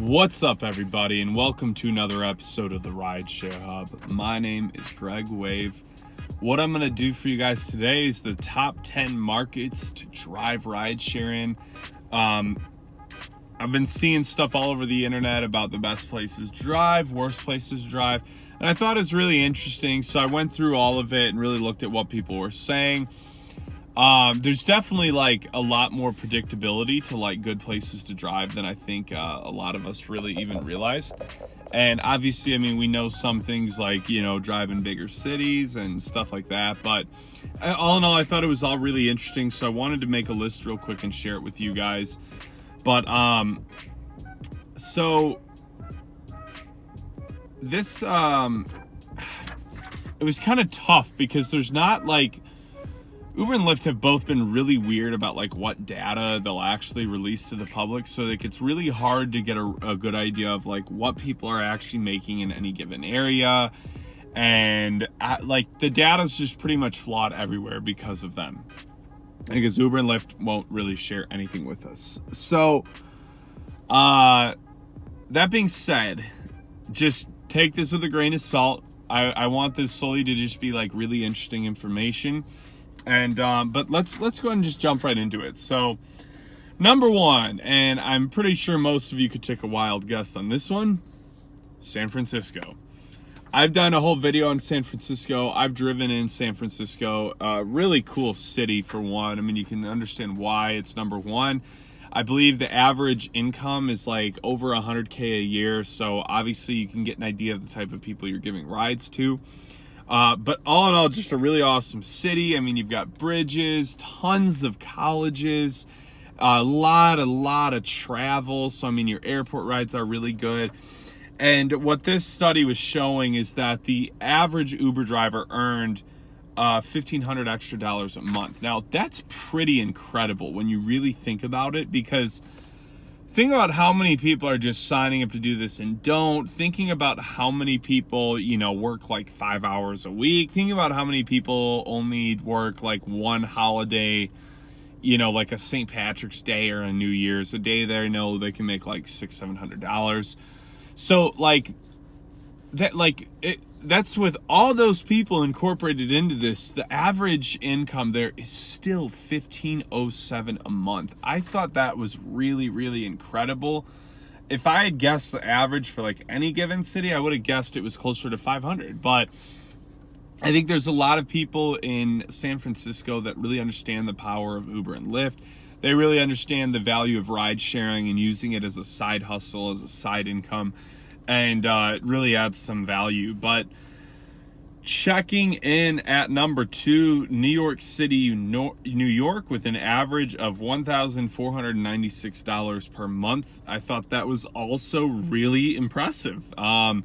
What's up, everybody, and welcome to another episode of the Rideshare Hub. My name is Greg Wave. What I'm going to do for you guys today is the top 10 markets to drive rideshare in. I've been seeing stuff all over the internet about the best places to drive, worst places to drive, and I thought it was really interesting, so I went through all of it and really looked at what people were saying. There's definitely like a lot more predictability to like good places to drive than I think a lot of us really even realized. And obviously, I mean, we know some things like, you know, driving bigger cities and stuff like that. But all in all, I thought it was all really interesting. So I wanted to make a list real quick and share it with you guys. But so this it was kind of tough because there's not like Uber and Lyft have both been really weird about like what data they'll actually release to the public, so like it's really hard to get a good idea of like what people are actually making in any given area, and like the data's just pretty much flawed everywhere because of them, because Uber and Lyft won't really share anything with us. So that being said, just take this with a grain of salt. I want this solely to just be like really interesting information. And but let's go ahead and just jump right into it. So number one, and I'm pretty sure most of you could take a wild guess on this one, San Francisco. I've done a whole video on San Francisco. I've driven in San Francisco. Really cool city for one. I mean, you can understand why it's number one. I believe the average income is like over $100K a year. So obviously you can get an idea of the type of people you're giving rides to. But all in all, just a really awesome city. I mean, you've got bridges, tons of colleges, a lot of travel. So, I mean, your airport rides are really good. And what this study was showing is that the average Uber driver earned $1,500 extra a month. Now, that's pretty incredible when you really think about it, because think about how many people are just signing up to do this and don't. Thinking about how many people, you know, work like 5 hours a week. Thinking about how many people only work like one holiday, you know, like a St. Patrick's Day or a New Year's, a day they know they can make like $600-700. So like that, like that's with all those people incorporated into this, the average income there is still $1,507 a month. I thought that was really incredible. If I had guessed the average for like any given city, I would have guessed it was closer to 500. But I think there's a lot of people in San Francisco that really understand the power of Uber and Lyft. They really understand the value of ride sharing and using it as a side hustle, as a side income. And it really adds some value. But checking in at number 2, New York City, New York, with an average of $1,496 per month. I thought that was also really impressive. I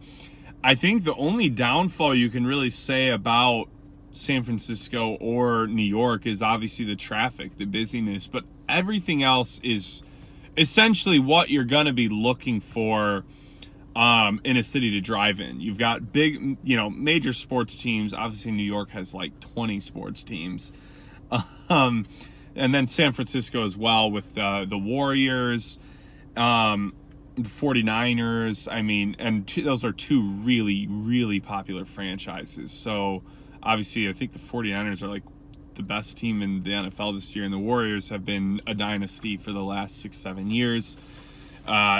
think the only downfall you can really say about San Francisco or New York is obviously the traffic, the busyness, but everything else is essentially what you're going to be looking for in a city to drive in. You've got big, you know, major sports teams. Obviously New York has like 20 sports teams. And then San Francisco as well with the Warriors, the 49ers. I mean, and those are two really popular franchises. So obviously I think the 49ers are like the best team in the NFL this year, and the Warriors have been a dynasty for the last 6-7 years.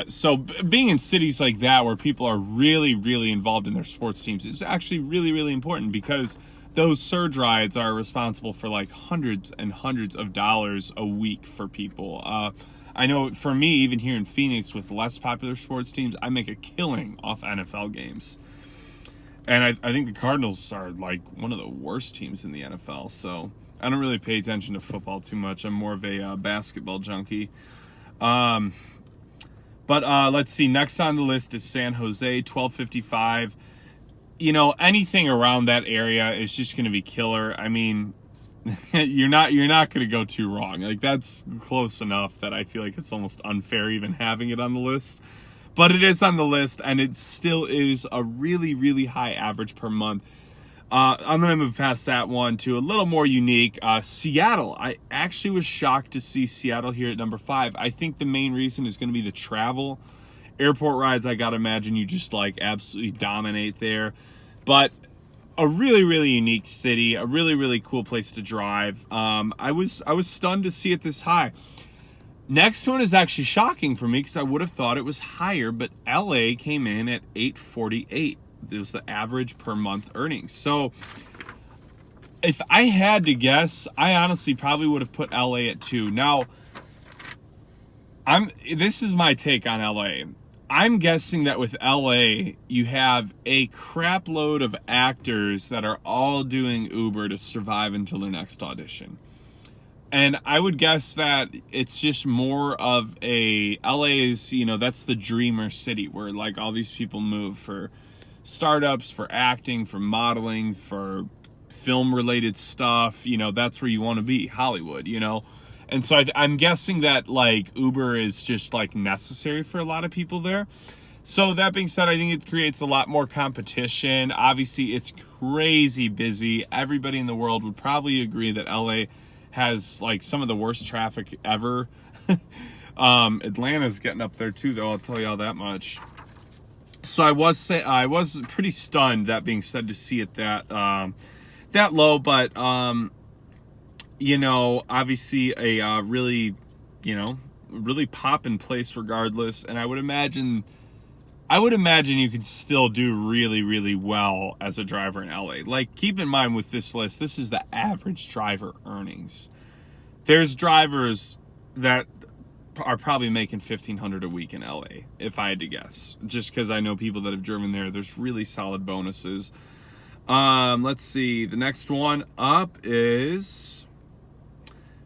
So being in cities like that where people are really involved in their sports teams is actually really important, because those surge rides are responsible for like hundreds and hundreds of dollars a week for people. I know for me, even here in Phoenix with less popular sports teams, I make a killing off NFL games. And I think the Cardinals are like one of the worst teams in the NFL. So I don't really pay attention to football too much. I'm more of a basketball junkie. But let's see, next on the list is San Jose, $1,255. You know, anything around that area is just going to be killer. I mean, you're not going to go too wrong. Like, that's close enough that I feel like it's almost unfair even having it on the list. But it is on the list, and it still is a really high average per month. I'm going to move past that one to a little more unique. Seattle. I actually was shocked to see Seattle here at number 5. I think the main reason is going to be the travel. Airport rides, I gotta imagine you just like absolutely dominate there. But a really, really unique city, a really, really cool place to drive. I was stunned to see it this high. Next one is actually shocking for me because I would have thought it was higher, but LA came in at 848. It was the average per month earnings. So if I had to guess, I honestly probably would have put LA at 2. Now, this is my take on LA. I'm guessing that with LA, you have a crap load of actors that are all doing Uber to survive until their next audition. And I would guess that it's just more of LA is, that's the dreamer city where like all these people move for startups, for acting, for modeling, for film related stuff. That's where you want to be, Hollywood, And so I'm guessing that like Uber is just like necessary for a lot of people there. So that being said, I think it creates a lot more competition. Obviously, it's crazy busy. Everybody in the world would probably agree that LA has like some of the worst traffic ever. Atlanta's getting up there too, though. I'll tell you all that much. So I was pretty stunned, that being said, to see it that low, but obviously a really poppin' place regardless. And I would imagine you could still do really, really well as a driver in LA. Like, keep in mind with this list, this is the average driver earnings. There's drivers that are probably making $1,500 a week in LA, if I had to guess. Just because I know people that have driven there, there's really solid bonuses. Let's see. The next one up is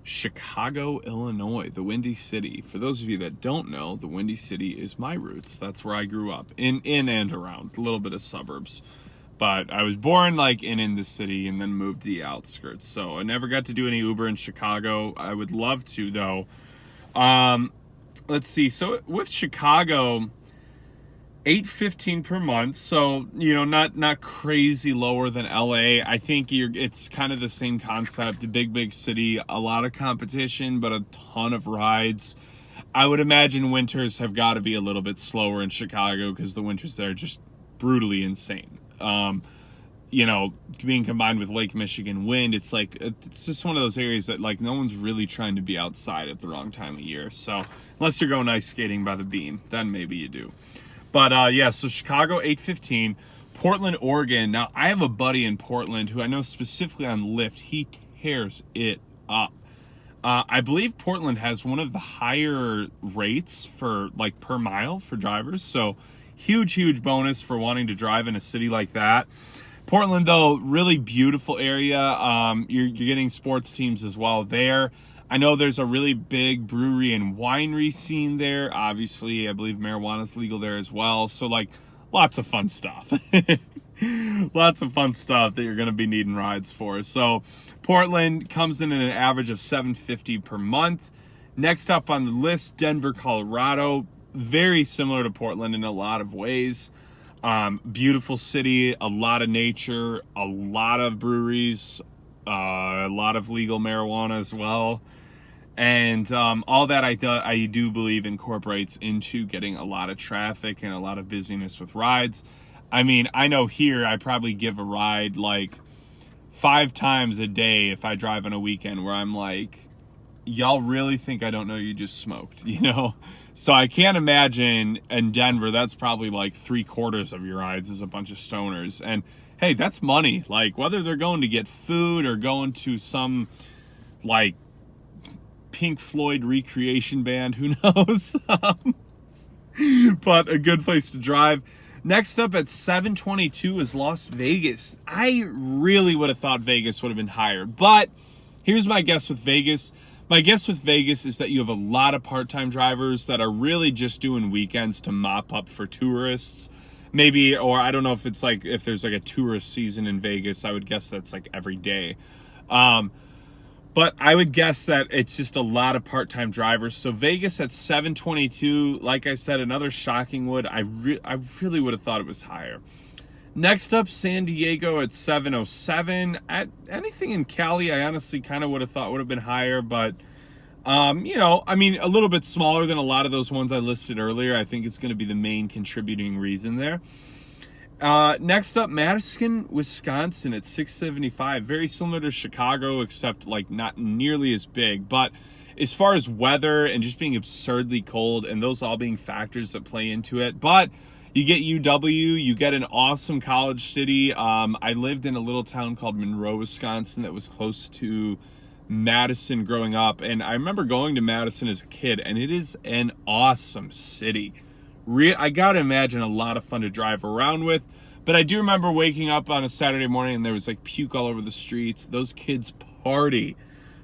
Chicago, Illinois, the Windy City. For those of you that don't know, the Windy City is my roots. That's where I grew up, in and around, a little bit of suburbs. But I was born like in the city and then moved to the outskirts. So I never got to do any Uber in Chicago. I would love to, though. Let's see. So with Chicago, $815 per month. So, not crazy lower than LA. I think it's kind of the same concept. A big city, a lot of competition, but a ton of rides. I would imagine winters have got to be a little bit slower in Chicago because the winters there are just brutally insane. Being combined with Lake Michigan wind, it's just one of those areas that like no one's really trying to be outside at the wrong time of year. So unless you're going ice skating by the Bean, then maybe you do. But so Chicago, $815. Portland, Oregon. Now, I have a buddy in Portland who I know specifically on Lyft. He tears it up. I believe Portland has one of the higher rates for like per mile for drivers. So huge bonus for wanting to drive in a city like that. Portland, though, really beautiful area. You're getting sports teams as well there. I know there's a really big brewery and winery scene there. Obviously, I believe marijuana's legal there as well. So, like, lots of fun stuff. Lots of fun stuff that you're going to be needing rides for. So, Portland comes in at an average of $750 per month. Next up on the list, Denver, Colorado. Very similar to Portland in a lot of ways. Beautiful city, a lot of nature, a lot of breweries, a lot of legal marijuana as well. And all that I do believe incorporates into getting a lot of traffic and a lot of busyness with rides. I mean, I know here I probably give a ride like 5 times a day if I drive on a weekend where I'm like, y'all really think I don't know you just smoked, So I can't imagine in Denver, that's probably like 3/4 of your rides is a bunch of stoners. And hey, that's money. Like whether they're going to get food or going to some like Pink Floyd recreation band, who knows? But a good place to drive. Next up at 722 is Las Vegas. I really would have thought Vegas would have been higher, but here's my guess with Vegas. My guess with Vegas is that you have a lot of part-time drivers that are really just doing weekends to mop up for tourists. Maybe, or I don't know if it's like, if there's like a tourist season in Vegas, I would guess that's like every day. But I would guess that it's just a lot of part-time drivers. So Vegas at 722, like I said, another shocking would. I really would have thought it was higher. Next up, San Diego at 707. At anything in Cali, I honestly kind of would have thought would have been higher, but You know, I mean, a little bit smaller than a lot of those ones I listed earlier. I think it's going to be the main contributing reason there. Next up, Madison, Wisconsin at 675. Very similar to Chicago, except like not nearly as big. But as far as weather and just being absurdly cold, and those all being factors that play into it. But you get UW, you get an awesome college city. I lived in a little town called Monroe, Wisconsin that was close to Madison growing up. And I remember going to Madison as a kid, and it is an awesome city. I gotta imagine a lot of fun to drive around with. But I do remember waking up on a Saturday morning and there was like puke all over the streets. Those kids party.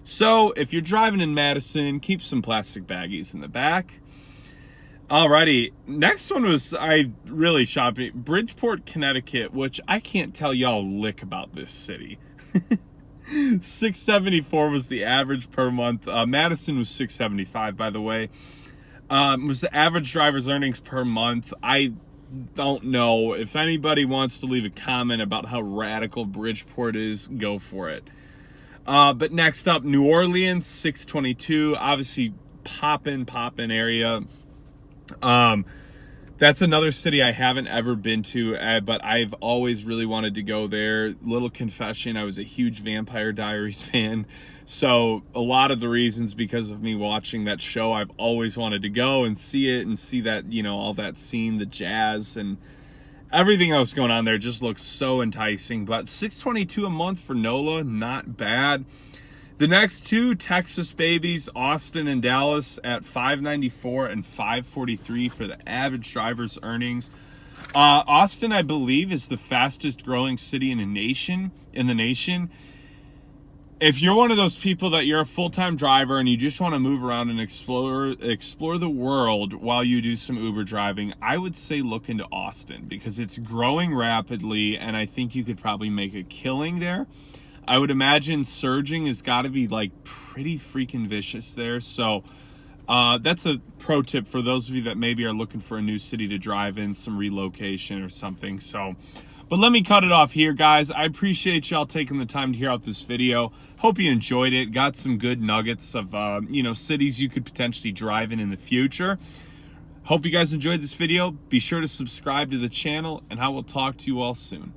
So if you're driving in Madison, keep some plastic baggies in the back. Alrighty, next one was, I really shocked me, Bridgeport, Connecticut, which I can't tell y'all lick about this city. 674 was the average per month. Madison was 675, by the way. Was the average driver's earnings per month. I don't know. If anybody wants to leave a comment about how radical Bridgeport is, go for it. But next up, New Orleans, 622. Obviously, poppin' area. That's another city I haven't ever been to, but I've always really wanted to go there. Little confession, I was a huge Vampire Diaries fan. So a lot of the reasons because of me watching that show, I've always wanted to go and see it and see that, you know, all that scene, the jazz and everything else going on there just looks so enticing. But $622 a month for NOLA, not bad. The next two Texas babies, Austin and Dallas at $594 and $543 for the average driver's earnings. Austin, I believe, is the fastest growing city in the nation. If you're one of those people that you're a full-time driver and you just want to move around and explore the world while you do some Uber driving, I would say look into Austin because it's growing rapidly and I think you could probably make a killing there. I would imagine surging has got to be like pretty freaking vicious there. So that's a pro tip for those of you that maybe are looking for a new city to drive in, some relocation or something. So, but let me cut it off here, guys. I appreciate y'all taking the time to hear out this video. Hope you enjoyed it. Got some good nuggets of, you know, cities you could potentially drive in the future. Hope you guys enjoyed this video. Be sure to subscribe to the channel, and I will talk to you all soon.